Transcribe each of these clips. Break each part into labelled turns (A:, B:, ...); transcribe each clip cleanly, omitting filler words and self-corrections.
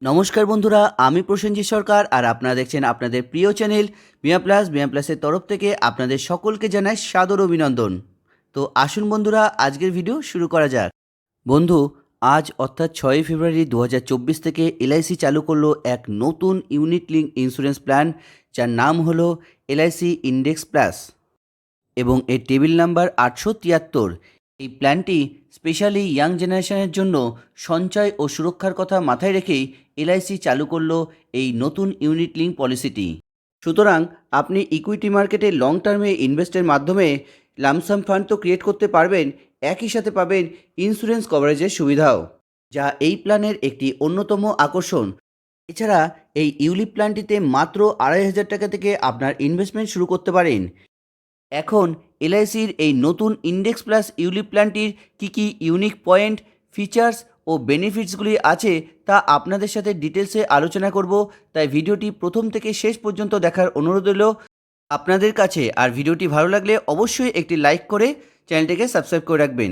A: নমস্কার বন্ধুরা, আমি প্রসেনজিৎ সরকার আর আপনারা দেখছেন আপনাদের প্রিয় চ্যানেল মিয়া প্লাসের তরফ থেকে আপনাদের সকলকে জানাই সাদর অভিনন্দন। তো আসুন বন্ধুরা, আজকের ভিডিও শুরু করা যাক। বন্ধু, আজ অর্থাৎ 6 ফেব্রুয়ারি 2024 থেকে এলআইসি চালু করলো এক নতুন ইউনিট লিঙ্ক ইন্স্যুরেন্স প্ল্যান, যার নাম হলো এলআইসি ইন্ডেক্স প্লাস এবং এর টেবিল নাম্বার 873। এই প্ল্যানটি স্পেশালি ইয়াং জেনারেশনের জন্য সঞ্চয় ও সুরক্ষার কথা মাথায় রেখেই এলআইসি চালু করলো এই নতুন ইউনিট লিঙ্ক পলিসিটি। সুতরাং আপনি ইকুইটি মার্কেটে লং টার্মে ইনভেস্টের মাধ্যমে লামসাম ফান্ড তো ক্রিয়েট করতে পারবেন, একই সাথে পাবেন ইন্স্যুরেন্স কভারেজের সুবিধাও, যা এই প্ল্যানের একটি অন্যতম আকর্ষণ। এছাড়া এই ইউলিপ প্ল্যানটিতে মাত্র 2,500 টাকা থেকে আপনার ইনভেস্টমেন্ট শুরু করতে পারেন। এখন এলআইসির এই নতুন ইন্ডেক্স প্লাস ইউলিপ প্ল্যানটির কী ইউনিক পয়েন্ট, ফিচার্স ও বেনিফিটসগুলি আছে তা আপনাদের সাথে ডিটেলসে আলোচনা করব, তাই ভিডিওটি প্রথম থেকে শেষ পর্যন্ত দেখার অনুরোধ রইল আপনাদের কাছে। আর ভিডিওটি ভালো লাগলে অবশ্যই একটি লাইক করে চ্যানেলটিকে সাবস্ক্রাইব করে রাখবেন।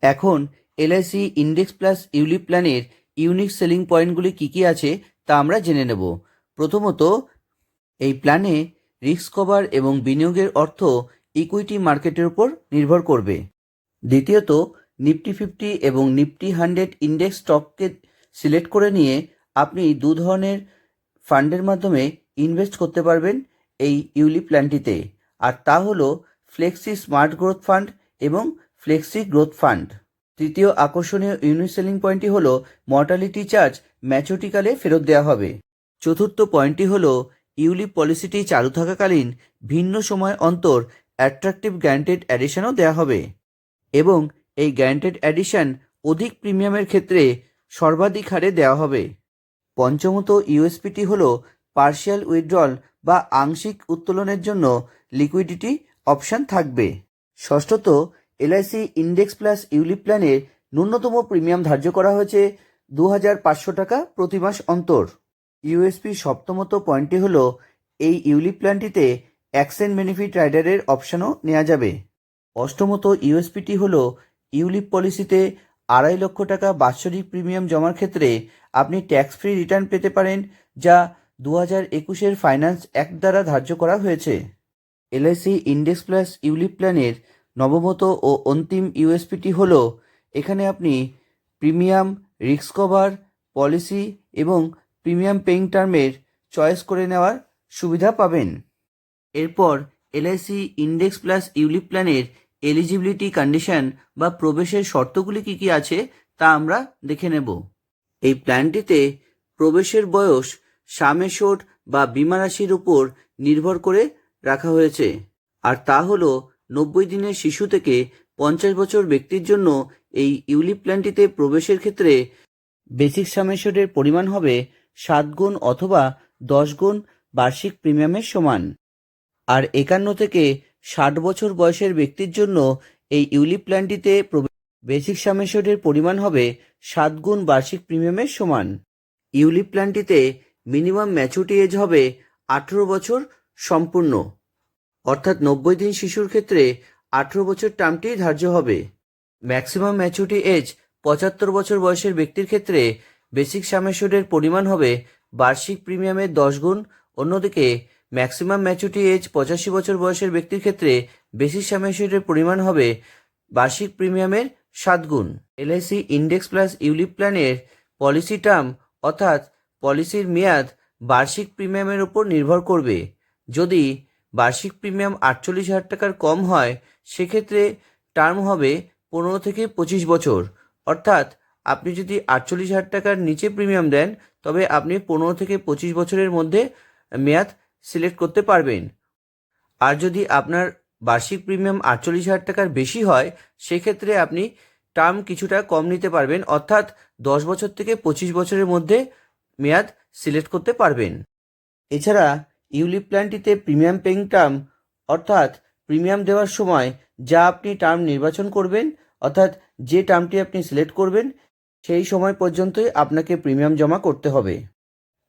A: এখন এলআইসি ইন্ডেক্স প্লাস ইউলিপ প্ল্যানের ইউনিক সেলিং পয়েন্টগুলি কী আছে তা আমরা জেনে নেব। প্রথমত, এই প্ল্যানে রিস্ক কভার এবং বিনিয়োগের অর্থ ইকুইটি মার্কেটের উপর নির্ভর করবে। দ্বিতীয়ত, নিফটি 50 এবং নিফটি 100 ইন্ডেক্স স্টককে সিলেক্ট করে নিয়ে আপনি দু ধরনের ফান্ডের মাধ্যমে ইনভেস্ট করতে পারবেন এই ইউলিপ প্ল্যানটিতে, আর তা হলো ফ্লেক্সি স্মার্ট গ্রোথ ফান্ড এবং ফ্লেক্সি গ্রোথ ফান্ড। তৃতীয় আকর্ষণীয় ইউনিক সেলিং পয়েন্টটি হলো মর্টালিটি চার্জ ম্যাচুরিটিকালে ফেরত দেওয়া হবে। চতুর্থ পয়েন্টটি হলো ইউলিপ পলিসিটি চালু থাকাকালীন ভিন্ন সময় অন্তর অ্যাট্রাকটিভ গ্যারান্টেড অ্যাডিশনও দেওয়া হবে এবং এই গ্যারান্টেড অ্যাডিশন অধিক প্রিমিয়ামের ক্ষেত্রে সর্বাধিক হারে দেওয়া হবে। পঞ্চমত ইউএসপিটি হলো পার্শিয়াল উইথড্রল বা আংশিক উত্তোলনের জন্য লিকুইডিটি অপশান থাকবে। ষষ্ঠত, এলআইসি ইন্ডেক্স প্লাস ইউলিপ প্ল্যানের ন্যূনতম প্রিমিয়াম ধার্য করা হয়েছে 2,500 টাকা প্রতি মাস অন্তর। ইউএসপি সপ্তমত পয়েন্টটি হলো এই ইউলিপ প্ল্যানটিতে অ্যাক্সেন্ট বেনিফিট রাইডারের অপশানও নেওয়া যাবে। অষ্টমত ইউএসপিটি হলো ইউলিপ পলিসিতে 2.5 লক্ষ টাকা বাৎসরিক প্রিমিয়াম জমার ক্ষেত্রে আপনি ট্যাক্স ফ্রি রিটার্ন পেতে পারেন, যা 2021 ফাইন্যান্স অ্যাক্ট দ্বারা ধার্য করা হয়েছে। এলআইসি ইন্ডেক্স প্লাস ইউলিপ প্ল্যানের নবমত ও অন্তিম ইউএসপিটি হলো এখানে আপনি প্রিমিয়াম, রিস্ক কভার, পলিসি এবং প্রিমিয়াম পেইং টার্মের চয়েস করে নেওয়ার সুবিধা পাবেন। এরপর এলআইসি ইন্ডেক্স প্লাস ইউলিপ প্ল্যানের এলিজিবিলিটি কন্ডিশন বা প্রবেশের শর্তগুলি কী আছে তা আমরা দেখে নেব। এই প্ল্যানটিতে প্রবেশের বয়স সাম এশিওর্ড বা বীমা রাশির উপর নির্ভর করে রাখা হয়েছে, আর তা হলো 90 দিনের শিশু থেকে 50 বছর ব্যক্তির জন্য এই ইউলিপ প্ল্যানটিতে প্রবেশের ক্ষেত্রে বেসিক সাম এশিওর্ডের পরিমাণ হবে 7 গুণ অথবা 10 গুণ বার্ষিক প্রিমিয়ামের সমান। আর 51 থেকে 60 বছর বয়সের ব্যক্তির জন্য এই ইউলিপ প্ল্যানটিতে বেসিক সাম এশিওর্ডের পরিমাণ হবে 7 গুণ বার্ষিক প্রিমিয়ামের সমান। ইউলিপ প্ল্যানটিতে মিনিমাম ম্যাচুরিটি এজ হবে 18 বছর সম্পূর্ণ, অর্থাৎ 90 দিন শিশুর ক্ষেত্রে 18 বছর টার্মটি ধার্য হবে। ম্যাক্সিমাম ম্যাচুরিটি এজ 75 বছর বয়সের ব্যক্তির ক্ষেত্রে বেসিক সাম এশিওর্ডের পরিমাণ হবে বার্ষিক প্রিমিয়ামের 10 গুণ। অন্যদিকে ম্যাক্সিমাম ম্যাচুরিটি এজ 85 বছর বয়সের ব্যক্তির ক্ষেত্রে বেসিক সাম এশিওর্ডের পরিমাণ হবে বার্ষিক প্রিমিয়ামের 7 গুণ। এলআইসি ইন্ডেক্স প্লাস ইউলিপ প্ল্যানের পলিসি টার্ম অর্থাৎ পলিসির মেয়াদ বার্ষিক প্রিমিয়ামের উপর নির্ভর করবে। যদি বার্ষিক প্রিমিয়াম 48,000 টাকার কম হয়, সেক্ষেত্রে টার্ম হবে 15 থেকে 25 বছর, অর্থাৎ আপনি যদি 48,000 টাকার নিচে প্রিমিয়াম দেন তবে আপনি 15 থেকে 25 বছরের মধ্যে মেয়াদ সিলেক্ট করতে পারবেন। আর যদি আপনার বার্ষিক প্রিমিয়াম 48,000 টাকার বেশি হয়, সেক্ষেত্রে আপনি টার্ম কিছুটা কম নিতে পারবেন, অর্থাৎ 10 বছর থেকে 25 বছরের মধ্যে মেয়াদ সিলেক্ট করতে পারবেন। এছাড়া ইউলিপ প্ল্যানটিতে প্রিমিয়াম পেইং টার্ম অর্থাৎ প্রিমিয়াম দেওয়ার সময় যা আপনি টার্ম নির্বাচন করবেন, অর্থাৎ যে টার্মটি আপনি সিলেক্ট করবেন সেই সময় পর্যন্তই আপনাকে প্রিমিয়াম জমা করতে হবে।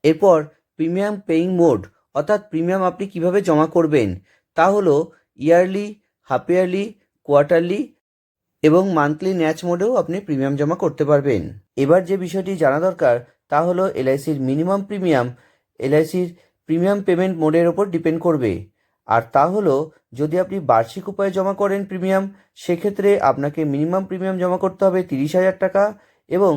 A: এরপর প্রিমিয়াম পেইং মোড অর্থাৎ প্রিমিয়াম আপনি কিভাবে জমা করবেন তা হলো ইয়ারলি, হাফ ইয়ারলি, কোয়ার্টারলি এবং মান্থলি ন্যাচ মোডেও আপনি প্রিমিয়াম জমা করতে পারবেন। এবার যে বিষয়টি জানা দরকার তা হলো এলআইসির মিনিমাম প্রিমিয়াম এলআইসির প্রিমিয়াম পেমেন্ট মোডের ওপর ডিপেন্ড করবে। আর তা হলো যদি আপনি বার্ষিক উপায়ে জমা করেন প্রিমিয়াম, সেক্ষেত্রে আপনাকে মিনিমাম প্রিমিয়াম জমা করতে হবে 30,000 টাকা এবং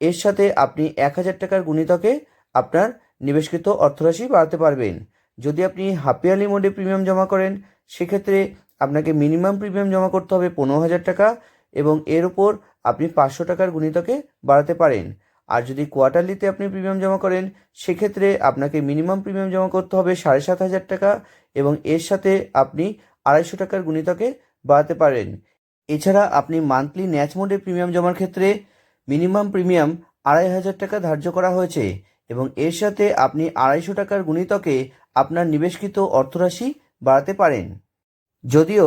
A: এর সাথে আপনি 1,000 টাকার গুণিতকে আপনার নিবেশকৃত অর্থরাশি বাড়াতে পারবেন। যদি আপনি হাফ ইয়ারলি মোডে প্রিমিয়াম জমা করেন, সেক্ষেত্রে আপনাকে মিনিমাম প্রিমিয়াম জমা করতে হবে 15,000 টাকা এবং এর ওপর আপনি 500 টাকার গুণিতকে বাড়াতে পারেন। আর যদি কোয়ার্টারলিতে আপনি প্রিমিয়াম জমা করেন, সেক্ষেত্রে আপনাকে মিনিমাম প্রিমিয়াম জমা করতে হবে 7,500 টাকা এবং এর সাথে আপনি 250 টাকার গুণিতকে বাড়াতে পারেন। এছাড়া আপনি মান্থলি ন্যাচ মোডে প্রিমিয়াম জমার ক্ষেত্রে মিনিমাম প্রিমিয়াম 2,500 টাকা ধার্য করা হয়েছে এবং এর সাথে আপনি 250 টাকার গুণিতকে আপনার নিবেশকৃত অর্থরাশি বাড়াতে পারেন। যদিও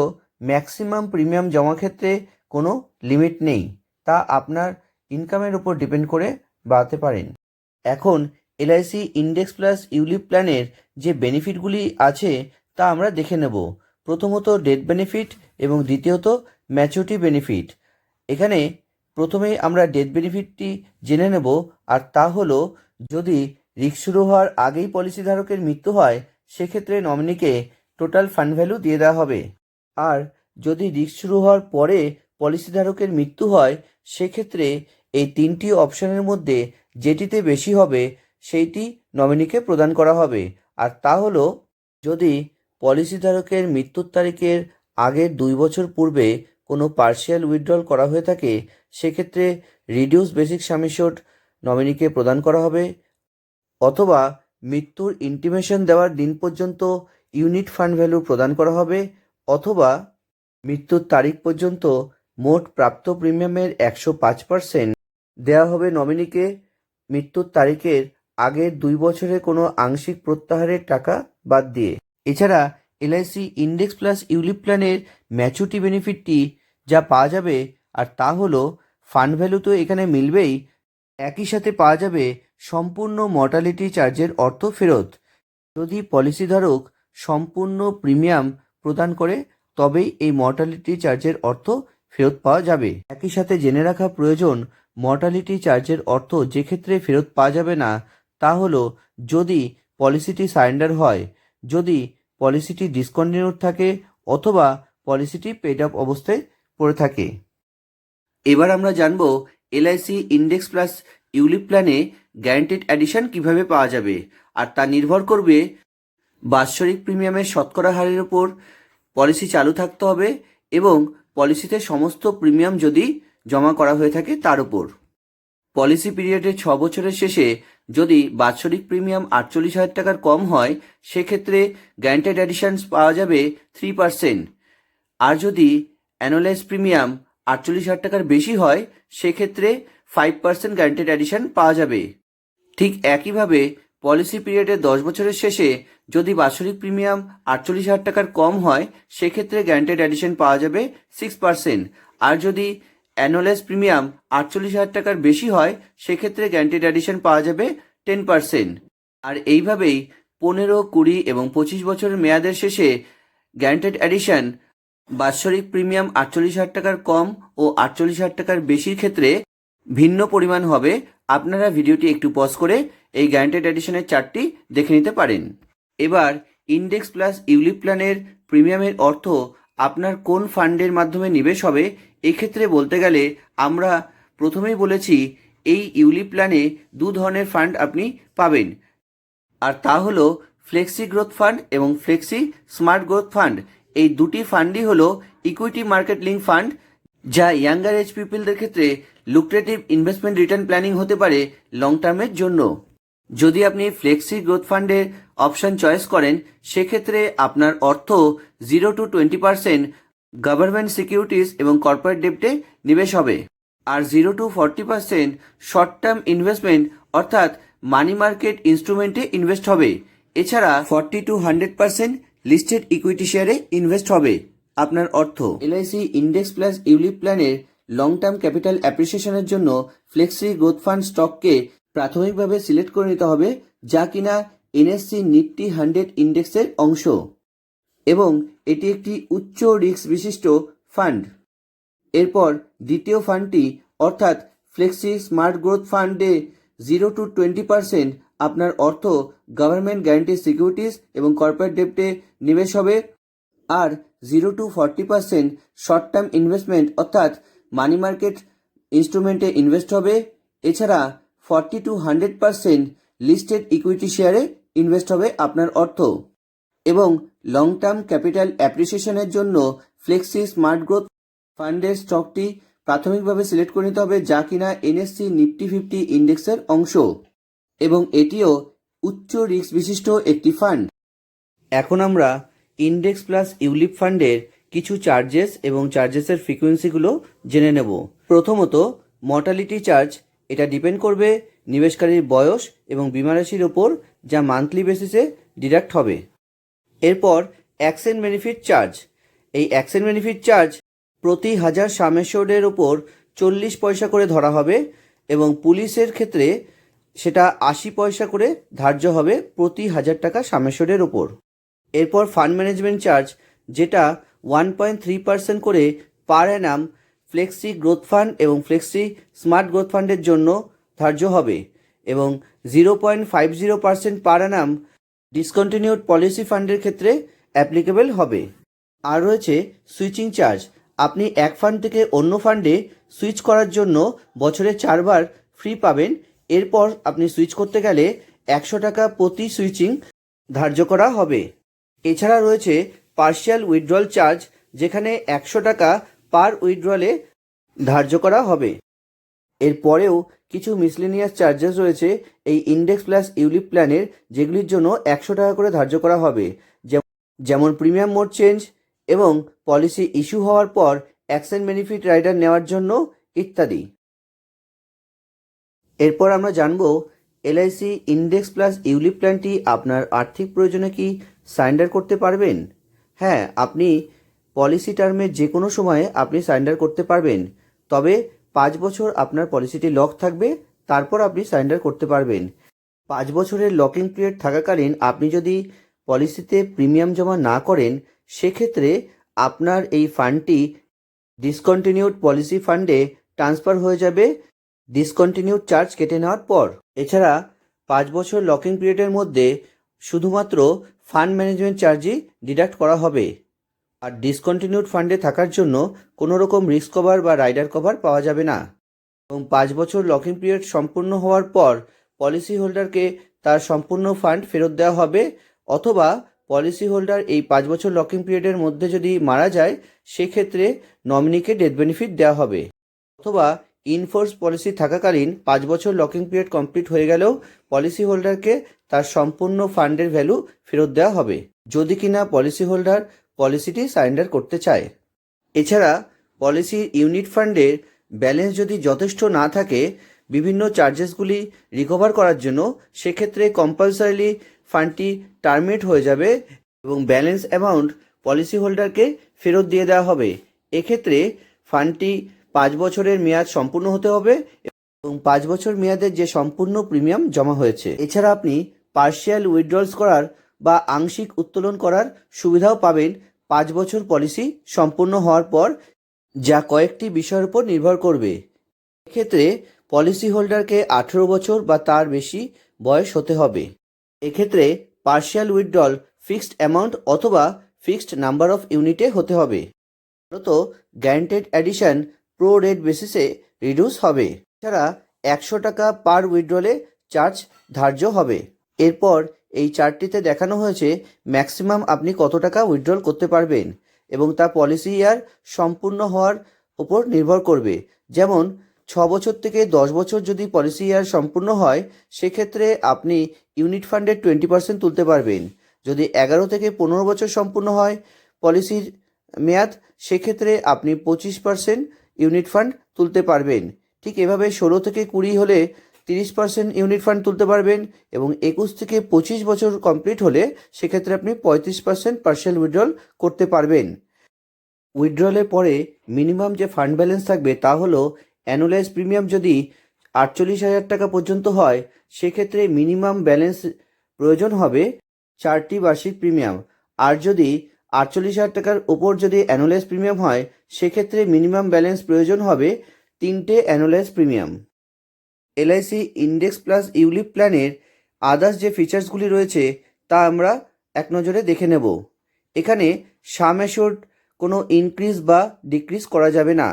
A: ম্যাক্সিমাম প্রিমিয়াম জমা ক্ষেত্রে কোনো লিমিট নেই, তা আপনার ইনকামের উপর ডিপেন্ড করে বাড়াতে পারেন। এখন এলআইসি ইন্ডেক্স প্লাস ইউলিপ প্ল্যানের যে বেনিফিটগুলি আছে তা আমরা দেখে নেব। প্রথমত ডেথ বেনিফিট এবং দ্বিতীয়ত ম্যাচুরিটি বেনিফিট। এখানে প্রথমেই আমরা ডেথ বেনিফিটটি জেনে নেব, আর তা হলো যদি রিস্ক শুরু হওয়ার আগেই পলিসি ধারকের মৃত্যু হয়, সেক্ষেত্রে নমিনিকে টোটাল ফান্ড ভ্যালু দিয়ে দেওয়া হবে। আর যদি রিস্ক শুরু হওয়ার পরে পলিসি ধারকের মৃত্যু হয়, সেক্ষেত্রে এই 3টি অপশনের মধ্যে যেটিতে বেশি হবে সেইটি নমিনিকে প্রদান করা হবে। আর তা হলো যদি পলিসি ধারকের মৃত্যুর তারিখের আগের 2 বছর পূর্বে কোনো পার্শিয়াল উইথড্রল করা হয়ে থাকে, সেক্ষেত্রে রিডিউস বেসিক সাম অ্যাসিওর্ড নমিনিকে প্রদান করা হবে, অথবা মৃত্যুর ইন্টিমেশন দেওয়ার দিন পর্যন্ত ইউনিট ফান্ড ভ্যালু প্রদান করা হবে, অথবা মৃত্যুর তারিখ পর্যন্ত মোট প্রাপ্ত প্রিমিয়ামের 105% দেওয়া হবে নমিনিকে মৃত্যুর তারিখের আগের 2 বছরে কোনো আংশিক প্রত্যাহারের টাকা বাদ দিয়ে। এছাড়া এলআইসি ইন্ডেক্স প্লাস ইউলিপ প্ল্যানের ম্যাচুরিটি বেনিফিটটি যা পাওয়া যাবে, আর তা হলো ফান্ড ভ্যালু তো এখানে মিলবেই, একই সাথে পাওয়া যাবে সম্পূর্ণ মর্টালিটি চার্জের অর্থ ফেরত। যদি পলিসিধারক সম্পূর্ণ প্রিমিয়াম প্রদান করে, তবেই এই মর্টালিটি চার্জের অর্থ ফেরত পাওয়া যাবে। একই সাথে জেনে রাখা প্রয়োজন, মর্টালিটি চার্জের অর্থ যে ক্ষেত্রে ফেরত পাওয়া যাবে না তা হলো যদি পলিসিটি সারেন্ডার হয়, যদি পলিসিটি ডিসকন্টিনিউড থাকে, অথবা পলিসিটি পেড আপ অবস্থায় পড়ে থাকে। এবার আমরা জানব এলআইসি ইন্ডেক্স প্লাস ইউলিপ প্ল্যানে গ্যারান্টিড অ্যাডিশন কিভাবে পাওয়া যাবে। আর তা নির্ভর করবে বাৎসরিক প্রিমিয়ামের শতকরা হারের উপর পলিসি চালু থাকতে হবে এবং পলিসিতে সমস্ত প্রিমিয়াম যদি জমা করা হয়ে থাকে তার উপর। পলিসি পিরিয়ডের 6 বছরের শেষে যদি বাৎসরিক প্রিমিয়াম 48,000 টাকার কম হয়, সেক্ষেত্রে গ্যারান্টেড অ্যাডিশনস পাওয়া যাবে 3%। আর যদি অ্যানুয়ালাইজ প্রিমিয়াম 48,000 টাকার বেশি হয়, সেক্ষেত্রে 5% গ্যারান্টেড অ্যাডিশন পাওয়া যাবে। ঠিক একইভাবে পলিসি পিরিয়ডের 10 বছরের শেষে যদি বাৎসরিক প্রিমিয়াম 48,000 টাকার কম হয়, সেক্ষেত্রে গ্যারান্টেড অ্যাডিশন পাওয়া যাবে 6%। আর যদি অ্যানুয়ালাইজ প্রিমিয়াম 48,000 টাকার বেশি হয়, সেক্ষেত্রে গ্যারান্টেড অ্যাডিশন পাওয়া যাবে 10%। আর এইভাবেই 15, 20 এবং 25 বছরের মেয়াদের শেষে গ্যারান্টেড অ্যাডিশন বাৎসরিক প্রিমিয়াম 48,000 টাকার কম ও 48,000 টাকার বেশির ক্ষেত্রে ভিন্ন পরিমাণ হবে। আপনারা ভিডিওটি একটু পজ করে এই গ্যারান্টেড অ্যাডিশনের চার্টটি দেখে নিতে পারেন। এবার ইন্ডেক্স প্লাস ইউলিপ প্ল্যানের প্রিমিয়ামের অর্থ আপনার কোন ফান্ডের মাধ্যমে নিবেশ হবে, এক্ষেত্রে বলতে গেলে আমরা প্রথমেই বলেছি এই ইউলিপ প্ল্যানে 2 ধরনের ফান্ড আপনি পাবেন, আর তা হলো ফ্লেক্সি গ্রোথ ফান্ড এবং ফ্লেক্সি স্মার্ট গ্রোথ ফান্ড। এই দুটি ফান্ডই হলো ইকুইটি মার্কেট লিঙ্ক ফান্ড, যা ইয়াঙ্গার এজ পিপলদের ক্ষেত্রে লুক্রেটিভ ইনভেস্টমেন্ট রিটার্ন প্ল্যানিং হতে পারে লং টার্মের জন্য। যদি আপনি ফ্লেক্সি গ্রোথ ফান্ডের অপশন চয়েস করেন, সেক্ষেত্রে আপনার অর্থ 0 to 20% গভর্নমেন্ট সিকিউরিটিজ এবং কর্পোরেট ডেপ্টে নিবেশ হবে, আর 0 to 40% শর্ট টার্ম ইনভেস্টমেন্ট অর্থাৎ মানি মার্কেট ইনস্ট্রুমেন্টে ইনভেস্ট হবে। এছাড়া 40 to 100% লিস্টেড ইকুইটি শেয়ারে ইনভেস্ট হবে আপনার অর্থ। এলআইসি ইন্ডেক্স প্লাস ইউলিপ প্ল্যানের লং টার্ম ক্যাপিটাল অ্যাপ্রিসিয়েশনের জন্য ফ্লেক্সি গ্রোথ ফান্ড স্টককে প্রাথমিকভাবে সিলেক্ট করে নিতে হবে, যা কিনা এনএসসি নিফটি 100 ইন্ডেক্সের অংশ, এবং এটি একটি উচ্চ রিস্ক বিশিষ্ট ফান্ড। এরপর দ্বিতীয় ফান্ডটি অর্থাৎ ফ্লেক্সি স্মার্ট গ্রোথ ফান্ডে 0 to 20% আপনার অর্থ গভর্নমেন্ট গ্যারান্টি সিকিউরিটিজ এবং কর্পোরেট ডেপ্টে নিবেশ হবে, আর 0 to 40% শর্ট টার্ম ইনভেস্টমেন্ট অর্থাৎ মানি মার্কেট ইনস্ট্রুমেন্টে ইনভেস্ট হবে। এছাড়া 40 to 100% লিস্টেড ইকুইটি শেয়ারে ইনভেস্ট হবে আপনার অর্থ। এবং লং টার্ম ক্যাপিটাল অ্যাপ্রিসিয়েশনের জন্য ফ্লেক্সি স্মার্ট গ্রোথ ফান্ডের স্টকটি প্রাথমিকভাবে সিলেক্ট করে নিতে হবে, যা কিনা এনএসসি নিফটি 50 ইন্ডেক্সের অংশ এবং এটিও উচ্চ রিস্ক বিশিষ্ট একটি ফান্ড। এখন আমরা ইন্ডেক্স প্লাস ইউলিপ ফান্ডের কিছু চার্জেস এবং চার্জেসের ফ্রিকোয়েন্সিগুলো জেনে নেব। প্রথমত মর্টালিটি চার্জ, এটা ডিপেন্ড করবে নিবেশকারীর বয়স এবং বীমা রাশির ওপর, যা মান্থলি বেসিসে ডিডাক্ট হবে। এরপর অ্যাকসেন্ট বেনিফিট চার্জ, এই অ্যাকসেন্ট বেনিফিট চার্জ প্রতি 1000 সাম অ্যাসিওর্ডের ওপর 40 পয়সা করে ধরা হবে এবং পুলিশের ক্ষেত্রে সেটা 80 পয়সা করে ধার্য হবে প্রতি 1000 টাকা সাম অ্যাসিওর্ডের ওপর। এরপর ফান্ড ম্যানেজমেন্ট চার্জ, যেটা 1.3% করে পার অ্যানাম ফ্লেক্সি গ্রোথ ফান্ড এবং ফ্লেক্সি স্মার্ট গ্রোথ ফান্ডের জন্য ধার্য হবে এবং 0.50% পার অ্যানাম ডিসকন্টিনিউড পলিসি ফান্ডের ক্ষেত্রে অ্যাপ্লিকেবল হবে। আর রয়েছে সুইচিং চার্জ, আপনি এক ফান্ড থেকে অন্য ফান্ডে সুইচ করার জন্য বছরে 4 বার ফ্রি পাবেন। এরপর আপনি সুইচ করতে গেলে 100 টাকা প্রতি সুইচিং ধার্য করা হবে। এছাড়া রয়েছে পার্শিয়াল উইথড্রল চার্জ, যেখানে 100 টাকা পার উইথড্রলে ধার্য করা হবে। এরপরেও কিছু মিসলেনিয়াস চার্জেস রয়েছে এই ইন্ডেক্স প্লাস ইউলিপ প্ল্যানের, যেগুলির জন্য 100 টাকা করে ধার্য করা হবে, যেমন প্রিমিয়াম মোড চেঞ্জ এবং পলিসি ইস্যু হওয়ার পর অ্যাকসেন্ট বেনিফিট রাইডার নেওয়ার জন্য ইত্যাদি। এরপর আমরা জানব এলআইসি ইন্ডেক্স প্লাস ইউলিপ প্ল্যানটি আপনার আর্থিক প্রয়োজনে কি সারেন্ডার করতে পারবেন। হ্যাঁ, আপনি পলিসি টার্মের যে কোনো সময়ে আপনি সারেন্ডার করতে পারবেন, তবে 5 বছর আপনার পলিসিটি লক থাকবে, তারপর আপনি সারেন্ডার করতে পারবেন। 5 বছরের লকিং পিরিয়ড থাকাকালীন আপনি যদি পলিসিতে প্রিমিয়াম জমা না করেন, সেক্ষেত্রে আপনার এই ফান্ডটি ডিসকন্টিনিউড পলিসি ফান্ডে ট্রান্সফার হয়ে যাবে ডিসকন্টিনিউড চার্জ কেটে নেওয়ার পর। এছাড়া 5 বছর লকিং পিরিয়ডের মধ্যে শুধুমাত্র ফান্ড ম্যানেজমেন্ট চার্জই ডিডাক্ট করা হবে, আর ডিসকন্টিনিউড ফান্ডে থাকার জন্য কোনো রকম রিস্ক কভার বা রাইডার কভার পাওয়া যাবে না। এবং 5 বছর লকিং পিরিয়ড সম্পূর্ণ হওয়ার পর পলিসি হোল্ডারকে তার সম্পূর্ণ ফান্ড ফেরত দেওয়া হবে, অথবা পলিসি হোল্ডার এই 5 বছর লকিং পিরিয়ডের মধ্যে যদি মারা যায়, সেক্ষেত্রে নমিনিকে ডেথ বেনিফিট দেওয়া হবে, অথবা ইনফোর্স পলিসি থাকাকালীন 5 বছর লকিং পিরিয়ড কমপ্লিট হয়ে গেলেও পলিসি হোল্ডারকে তার সম্পূর্ণ ফান্ডের ভ্যালু ফেরত দেওয়া হবে, যদি কিনা পলিসি হোল্ডার পলিসিটি সারেন্ডার করতে চায়। এছাড়া পলিসির ইউনিট ফান্ডের ব্যালেন্স যদি যথেষ্ট না থাকে বিভিন্ন চার্জেসগুলি রিকভার করার জন্য, সেক্ষেত্রে কম্পালসারিলি ফান্ডটি টার্মিনেট হয়ে যাবে এবং ব্যালেন্স অ্যামাউন্ট পলিসি হোল্ডারকে ফেরত দিয়ে দেওয়া হবে। এক্ষেত্রে ফান্ডটি 5 বছরের মেয়াদ সম্পূর্ণ হতে হবে এবং 5 বছর মেয়াদের যে সম্পূর্ণ প্রিমিয়াম জমা হয়েছে। এছাড়া আপনি পার্শিয়াল উইথড্রলস করার বা আংশিক উত্তোলন করার সুবিধাও পাবেন 5 বছর পলিসি সম্পূর্ণ হওয়ার পর, যা কয়েকটি বিষয়ের উপর নির্ভর করবে। এক্ষেত্রে পলিসি হোল্ডারকে 18 বছর বা তার বেশি বয়স হতে হবে। এক্ষেত্রে পার্শিয়াল উইথড্রল ফিক্সড অ্যামাউন্ট অথবা ফিক্সড নাম্বার অফ ইউনিটে হতে হবে। মূলত গ্যারান্টেড অ্যাডিশন প্রো রেট বেসিসে রিডিউস হবে। এছাড়া 100 টাকা পার উইথড্রলে চার্জ ধার্য হবে। এরপর এই চার্টটিতে দেখানো হয়েছে ম্যাক্সিমাম আপনি কত টাকা উইথড্রল করতে পারবেন এবং তা পলিসি ইয়ার সম্পূর্ণ হওয়ার উপর নির্ভর করবে। যেমন 6 বছর থেকে 10 বছর যদি পলিসি ইয়ার সম্পূর্ণ হয়, সেক্ষেত্রে আপনি ইউনিট ফান্ডের 20% তুলতে পারবেন। যদি 11 থেকে 15 বছর সম্পূর্ণ হয় পলিসির মেয়াদ, সেক্ষেত্রে আপনি 25% ইউনিট ফান্ড তুলতে পারবেন। ঠিক এভাবে 16 থেকে 20 হলে 30% ইউনিট ফান্ড তুলতে পারবেন এবং 21 থেকে 25 বছর কমপ্লিট হলে সেক্ষেত্রে আপনি 35% পার্শিয়াল উইথড্রল করতে পারবেন। উইথড্রলের পরে মিনিমাম যে ফান্ড ব্যালেন্স থাকবে তা হলো অ্যানুয়ালাইজ প্রিমিয়াম যদি 48,000 টাকা পর্যন্ত হয়, সেক্ষেত্রে মিনিমাম ব্যালেন্স প্রয়োজন হবে 4টি বার্ষিক প্রিমিয়াম। আর যদি 48,000 টাকার ওপর যদি অ্যানুয়ালাইজ প্রিমিয়াম হয়, সেক্ষেত্রে মিনিমাম ব্যালেন্স প্রয়োজন হবে 3টে annualise premium. LIC index plus ULIP প্ল্যানের আদার্স যে ফিচার্সগুলি রয়েছে তা আমরা এক নজরে দেখে নেব। এখানে সাম অ্যাশোর্ড কোনো ইনক্রিজ বা ডিক্রিজ করা যাবে না।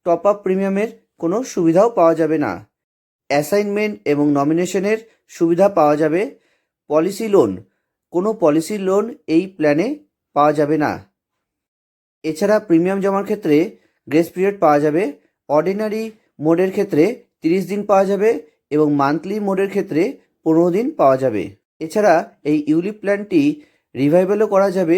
A: টপ আপ প্রিমিয়ামের কোনো সুবিধাও পাওয়া যাবে না। অ্যাসাইনমেন্ট এবং নমিনেশনের সুবিধা পাওয়া যাবে। পলিসি লোন, কোনো পলিসি লোন এই প্ল্যানে পাওয়া যাবে না। এছাড়া প্রিমিয়াম জমার ক্ষেত্রে গ্রেস পিরিয়ড পাওয়া যাবে। অর্ডিনারি মোডের ক্ষেত্রে 30 দিন পাওয়া যাবে এবং মান্থলি মোডের ক্ষেত্রে 15 দিন পাওয়া যাবে। এছাড়া এই ইউলিপ প্ল্যানটি রিভাইভেলও করা যাবে।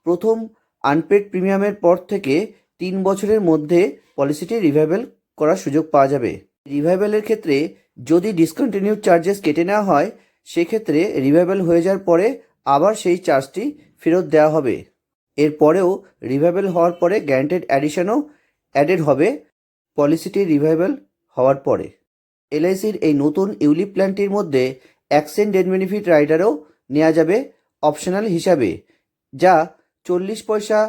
A: প্রথম আনপেড প্রিমিয়ামের পর থেকে 3 বছরের মধ্যে পলিসিটি রিভাইভেল করার সুযোগ পাওয়া যাবে। রিভাইভেলের ক্ষেত্রে যদি ডিসকন্টিনিউড চার্জেস কেটে নেওয়া হয়, সেক্ষেত্রে রিভাইভেল হয়ে যাওয়ার পরে আবার সেই চার্জটি ফেরত দেওয়া হবে। এরপরেও রিভাইভেল হওয়ার পরে গ্যারান্টেড অ্যাডিশনও অ্যাডেড হবে পলিসিটি রিভাইভেল হওয়ার পরে। এলআইসির এই নতুন ইউলিপ প্ল্যানটির মধ্যে অ্যাক্সিডেন্ট ডেথ বেনিফিট রাইডারও নেওয়া যাবে অপশনাল হিসাবে, যা 40 পয়সা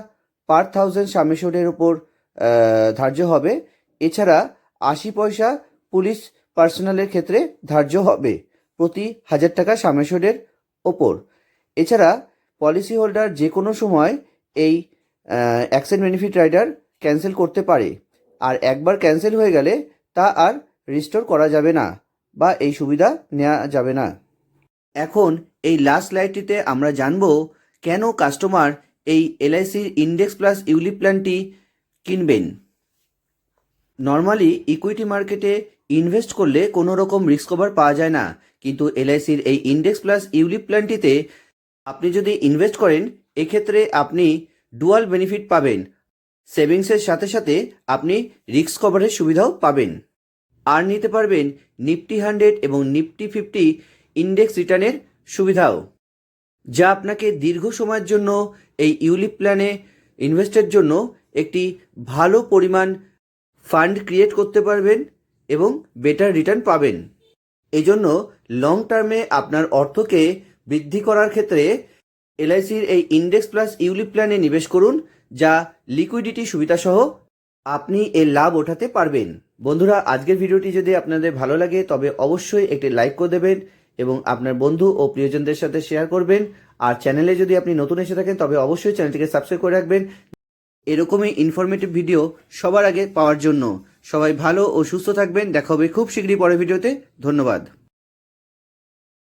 A: পার 1000 সাম অ্যাশোর্ডের উপর ধার্য হবে। এছাড়া 80 পয়সা পুলিশ পার্সোনালের ক্ষেত্রে ধার্য হবে প্রতি 1000 টাকা সাম অ্যাশোর্ডের ওপর। এছাড়া পলিসি হোল্ডার যে কোনো সময় এই অ্যাক্সিডেন্ট বেনিফিট রাইডার ক্যান্সেল করতে পারে, আর একবার ক্যান্সেল হয়ে গেলে তা আর রিস্টোর করা যাবে না বা এই সুবিধা নেওয়া যাবে না। এখন এই লাস্ট স্লাইডটিতে আমরা জানব কেন কাস্টমার এই এলআইসির ইন্ডেক্স প্লাস ইউলিপ প্ল্যানটি কিনবেন। নর্মালি ইকুইটি মার্কেটে ইনভেস্ট করলে কোনো রকম রিস্ক কভার পাওয়া যায় না, কিন্তু এলআইসির এই ইন্ডেক্স প্লাস ইউলিপ প্ল্যানটিতে আপনি যদি ইনভেস্ট করেন, এক্ষেত্রে আপনি ডুয়াল বেনিফিট পাবেন। সেভিংসের সাথে সাথে আপনি রিস্ক কভারের সুবিধাও পাবেন, আর নিতে পারবেন নিফটি 100 এবং নিফটি 50 ইন্ডেক্স রিটার্নের সুবিধাও, যা আপনাকে দীর্ঘ সময়ের জন্য এই ইউলিপ প্ল্যানে ইনভেস্টের জন্য একটি ভালো পরিমাণ ফান্ড ক্রিয়েট করতে পারবেন এবং বেটার রিটার্ন পাবেন। এজন্য লং টার্মে আপনার অর্থকে বৃদ্ধি করার ক্ষেত্রে এলআইসির এই ইন্ডেক্স প্লাস ইউলিপ প্ল্যানে নিবেশ করুন, যা লিকুইডিটি সুবিধাসহ আপনি এর লাভ ওঠাতে পারবেন। বন্ধুরা, আজকের ভিডিওটি যদি আপনাদের ভালো লাগে তবে অবশ্যই একটি লাইক করে দেবেন এবং আপনার বন্ধু ও প্রিয়জনদের সাথে শেয়ার করবেন। আর চ্যানেলে যদি আপনি নতুন এসে থাকেন তবে অবশ্যই চ্যানেলটিকে সাবস্ক্রাইব করে রাখবেন এরকমই ইনফরমেটিভ ভিডিও সবার আগে পাওয়ার জন্য। সবাই ভালো ও সুস্থ থাকবেন। দেখা হবে খুব শীঘ্রই পরের ভিডিওতে। ধন্যবাদ।